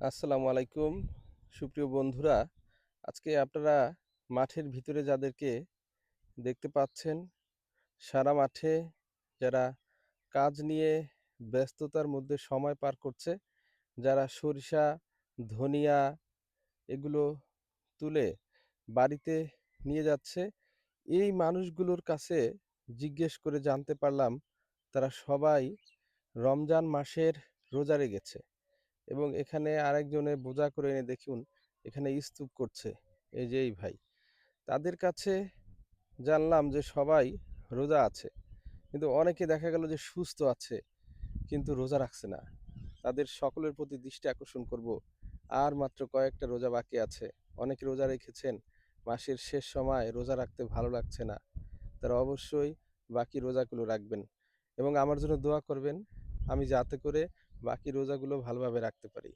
আসসালামু আলাইকুম সুপ্রিয় বন্ধুরা। আজকে আপনারা মাঠের ভিতরে যাদেরকে দেখতে পাচ্ছেন, সারা মাঠে যারা কাজ নিয়ে ব্যস্ততার মধ্যে সময় পার করছে, যারা সরিষা, ধনিয়া এগুলো তুলে বাড়িতে নিয়ে যাচ্ছে, এই মানুষগুলোর কাছে জিজ্ঞেস করে জানতে পারলাম তারা সবাই রমজান মাসের রোজা রেখেছে। এবং এখানে আরেকজনে বোঝা করে এনে দেখুন এখানে স্তূপ করছে। এই যে এই ভাই। তাদের কাছে জানলাম যে সবাই রোজা আছে। কিন্তু অনেকে দেখা গেল যে সুস্থ আছে কিন্তু রোজা রাখছে না। তাদের সকলের প্রতি দৃষ্টি আকর্ষণ করব। আর মাত্র কয়েকটা রোজা বাকি আছে। অনেকে রোজা রেখেছেন। মাসের শেষ সময় রোজা রাখতে ভালো লাগছে না। তারা অবশ্যই বাকি রোজাগুলো রাখবেন এবং আমার জন্য দোয়া করবেন আমি যাতে করে বাকি রোজাগুলো ভালোভাবে রাখতে পারি।